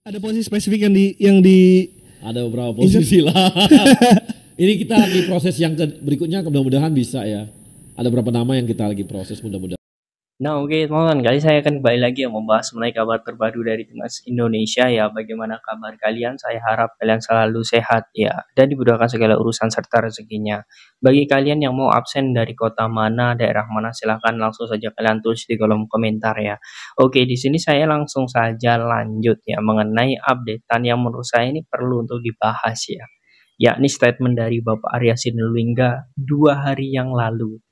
Ada posisi spesifik yang di Ada beberapa posisi lah. Ini kita lagi proses yang berikutnya, mudah-mudahan bisa ya. Ada beberapa nama yang kita lagi proses, mudah-mudahan. Nah, oke teman-teman, kali saya akan kembali lagi membahas mengenai kabar terbaru dari timnas Indonesia ya. Bagaimana kabar kalian? Saya harap kalian selalu sehat ya dan dimudahkan segala urusan serta rezekinya. Bagi kalian yang mau absen dari kota mana, daerah mana, silahkan langsung saja kalian tulis di kolom komentar ya. Oke, di sini saya langsung saja lanjut ya mengenai updatean yang menurut saya ini perlu untuk dibahas ya. Yakni statement dari Bapak Arya Sinulinga 2 hari yang lalu.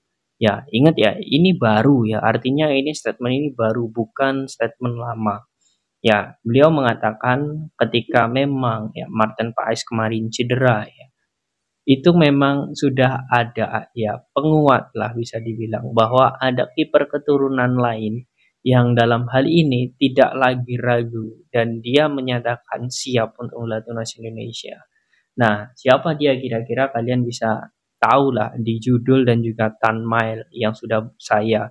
Ya, ingat ya, ini baru ya, artinya ini statement ini baru, bukan statement lama. Ya, beliau mengatakan ketika memang ya Martin Paes kemarin cedera ya, itu memang sudah ada ya penguat lah bisa dibilang bahwa ada kiper keturunan lain yang dalam hal ini tidak lagi ragu dan dia menyatakan siap untuk melatih timnas Indonesia. Nah, siapa dia kira-kira kalian bisa tahu lah di judul dan juga thumbnail yang sudah saya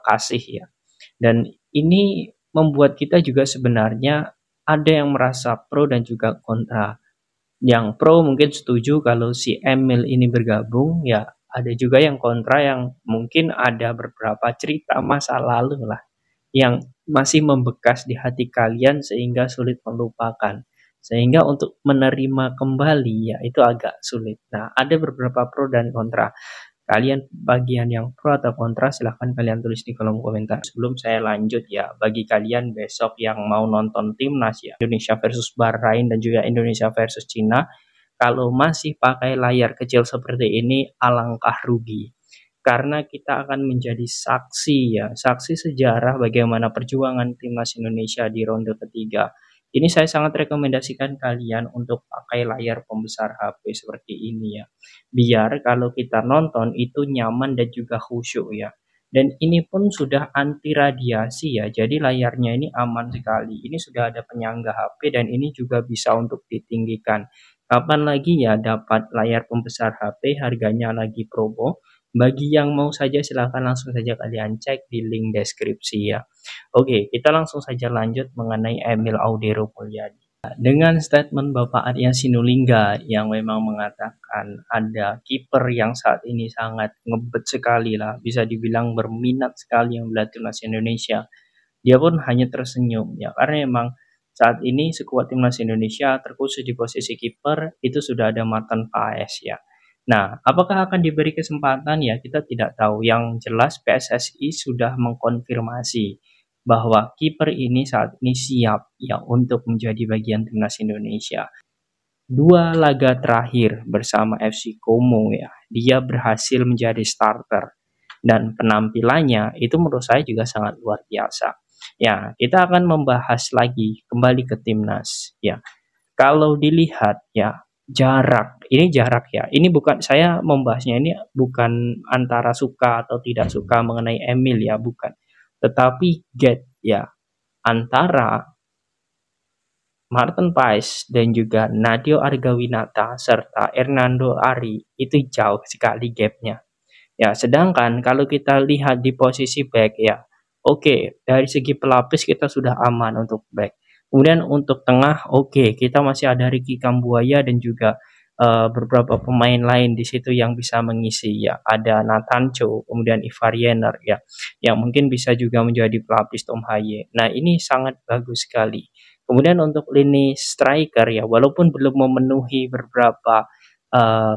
kasih ya. Dan ini membuat kita juga sebenarnya ada yang merasa pro dan juga kontra. Yang pro mungkin setuju kalau si Emil ini bergabung, ya ada juga yang kontra yang mungkin ada beberapa cerita masa lalu lah yang masih membekas di hati kalian sehingga sulit melupakan. Sehingga untuk menerima kembali ya itu agak sulit. Nah, ada beberapa pro dan kontra. Kalian bagian yang pro atau kontra silahkan kalian tulis di kolom komentar. Sebelum saya lanjut ya, bagi kalian besok yang mau nonton timnas ya, Indonesia versus Bahrain dan juga Indonesia versus Cina, kalau masih pakai layar kecil seperti ini alangkah rugi. Karena kita akan menjadi saksi ya, saksi sejarah bagaimana perjuangan timnas Indonesia di ronde ketiga. Ini saya sangat rekomendasikan kalian untuk pakai layar pembesar HP seperti ini ya. Biar kalau kita nonton itu nyaman dan juga khusyuk ya. Dan ini pun sudah anti radiasi ya, jadi layarnya ini aman sekali. Ini sudah ada penyangga HP dan ini juga bisa untuk ditinggikan. Kapan lagi ya dapat layar pembesar HP, harganya lagi promo. Bagi yang mau saja silahkan langsung saja kalian cek di link deskripsi ya. Oke, kita langsung saja lanjut mengenai Emil Audero Mulyadi. Dengan statement Bapak Arya Sinulinga yang memang mengatakan ada kiper yang saat ini sangat ngebet sekali lah, bisa dibilang berminat sekali yang berlatih timnas Indonesia. Dia pun hanya tersenyum ya, karena memang saat ini skuad timnas Indonesia terkhusus di posisi kiper itu sudah ada Martin Paes ya. Nah, apakah akan diberi kesempatan ya kita tidak tahu. Yang jelas PSSI sudah mengkonfirmasi bahwa kiper ini saat ini siap ya untuk menjadi bagian timnas Indonesia. 2 laga terakhir bersama FC Como ya, dia berhasil menjadi starter dan penampilannya itu menurut saya juga sangat luar biasa. Ya, kita akan membahas lagi kembali ke timnas ya. Kalau dilihat ya jarak, ini jarak ya. Ini bukan saya membahasnya ini bukan antara suka atau tidak suka mengenai Emil ya, bukan. Tetapi gap ya antara Martin Paes dan juga Nadeo Argawinata serta Hernando Ari itu jauh sekali gapnya. Ya, sedangkan kalau kita lihat di posisi back ya, oke, dari segi pelapis kita sudah aman untuk back. Kemudian untuk tengah, oke, kita masih ada Ricky Kambuaya dan juga beberapa pemain lain di situ yang bisa mengisi ya. Ada Nathan Cho, kemudian Ivar Jenner ya, yang mungkin bisa juga menjadi pelapis Tom Haye. Nah, ini sangat bagus sekali. Kemudian untuk lini striker ya, walaupun belum memenuhi beberapa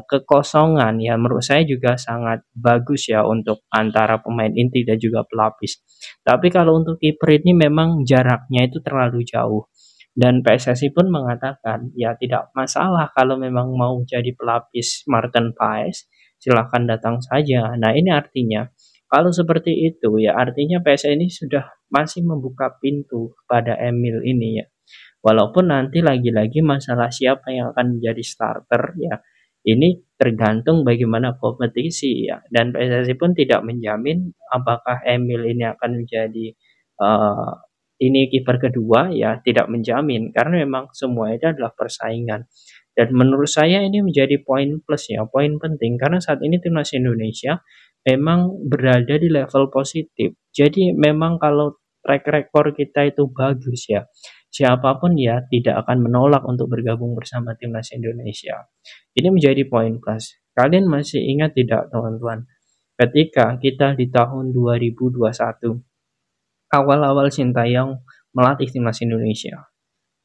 kekosongan ya menurut saya juga sangat bagus ya untuk antara pemain inti dan juga pelapis. Tapi kalau untuk kiper ini memang jaraknya itu terlalu jauh. Dan PSSI pun mengatakan ya tidak masalah kalau memang mau jadi pelapis Martin Paes, silahkan datang saja. Nah, ini artinya kalau seperti itu ya artinya PSSI ini sudah masih membuka pintu kepada Emil ini ya. Walaupun nanti lagi-lagi masalah siapa yang akan menjadi starter ya, ini tergantung bagaimana kompetisi ya. Dan PSSI pun tidak menjamin apakah Emil ini akan menjadi uh, ini kiper kedua ya, tidak menjamin karena memang semua itu adalah persaingan. Dan menurut saya ini menjadi poin plus ya, poin penting karena saat ini timnas Indonesia memang berada di level positif. Jadi memang kalau track record kita itu bagus ya. siapapun ya tidak akan menolak untuk bergabung bersama timnas Indonesia. Ini menjadi poin plus. Kalian masih ingat tidak teman-teman? Ketika kita di tahun 2021, awal-awal Sintayong melatih timnas Indonesia,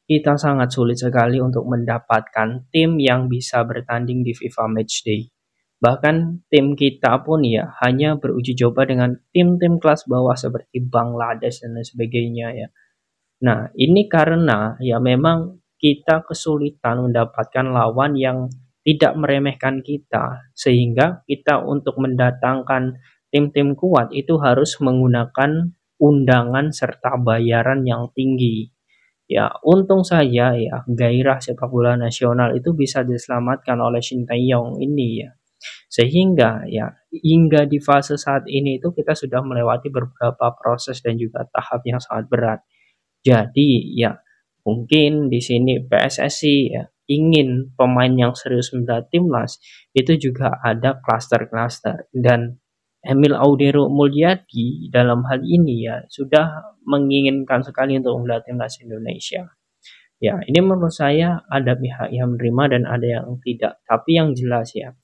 kita sangat sulit sekali untuk mendapatkan tim yang bisa bertanding di FIFA Matchday. Bahkan tim kita pun ya hanya beruji coba dengan tim-tim kelas bawah seperti Bangladesh dan lain sebagainya ya. Nah, ini karena ya memang kita kesulitan mendapatkan lawan yang tidak meremehkan kita, sehingga kita untuk mendatangkan tim-tim kuat itu harus menggunakan undangan serta bayaran yang tinggi. Ya, untung saja ya gairah sepak bola nasional itu bisa diselamatkan oleh Sintayong ini ya. Sehingga ya hingga di fase saat ini itu kita sudah melewati beberapa proses dan juga tahap yang sangat berat. Jadi ya mungkin di sini PSSI ya ingin pemain yang serius membela timnas itu juga ada klaster-klaster, dan Emil Audero Mulyadi dalam hal ini ya sudah menginginkan sekali untuk membela timnas Indonesia. Ya, ini menurut saya ada pihak yang menerima dan ada yang tidak. Tapi yang jelas ya,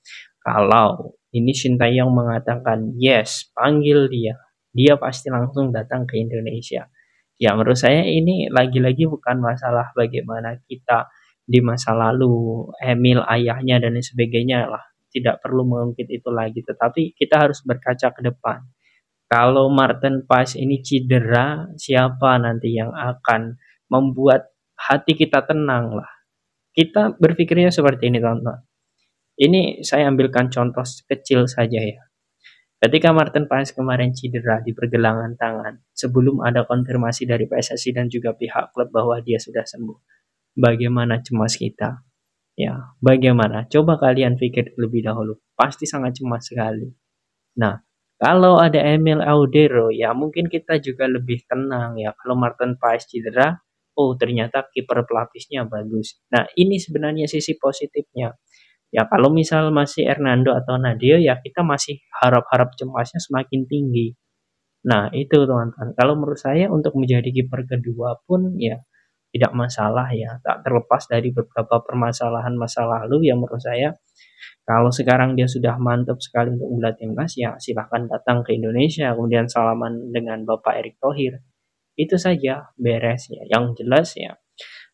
kalau ini Sintayong mengatakan yes, panggil dia, dia pasti langsung datang ke Indonesia. Ya, menurut saya ini lagi-lagi bukan masalah bagaimana kita di masa lalu, Emil ayahnya dan lain sebagainya lah. Tidak perlu mengungkit itu lagi, tetapi kita harus berkaca ke depan. Kalau Martin Paes ini cedera, siapa nanti yang akan membuat hati kita tenang lah. Kita berpikirnya seperti ini, teman-teman. Ini saya ambilkan contoh kecil saja ya. Ketika Martin Paes kemarin cedera di pergelangan tangan, sebelum ada konfirmasi dari PSSI dan juga pihak klub bahwa dia sudah sembuh, bagaimana cemas kita? Ya, bagaimana? Coba kalian pikir lebih dahulu. Pasti sangat cemas sekali. Nah, kalau ada Emil Audero, ya mungkin kita juga lebih tenang ya. Kalau Martin Paes cedera, oh ternyata kiper pelapisnya bagus. Nah, ini sebenarnya sisi positifnya. Ya kalau misal masih Hernando atau Nadio ya kita masih harap-harap cemasnya semakin tinggi. Nah itu teman-teman. Kalau menurut saya untuk menjadi kiper kedua pun ya tidak masalah ya. Tak terlepas dari beberapa permasalahan masa lalu yang menurut saya kalau sekarang dia sudah mantap sekali untuk membela timnas ya silahkan datang ke Indonesia kemudian salaman dengan Bapak Erick Thohir. Itu saja beres ya. Yang jelas ya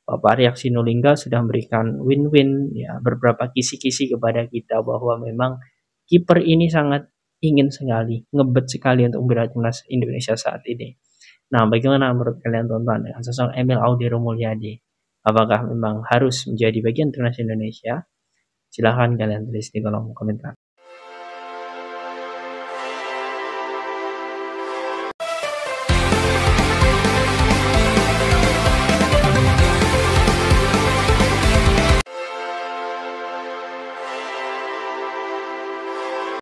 Bapak Arya Sinulinga sudah memberikan win-win ya beberapa kisi-kisi kepada kita bahwa memang kiper ini sangat ingin sekali, ngebet sekali untuk membela timnas Indonesia saat ini. Nah, bagaimana menurut kalian teman-teman dengan sosok Emil Audero Mulyadi? Apakah memang harus menjadi bagian timnas Indonesia? Silahkan kalian tulis di kolom komentar.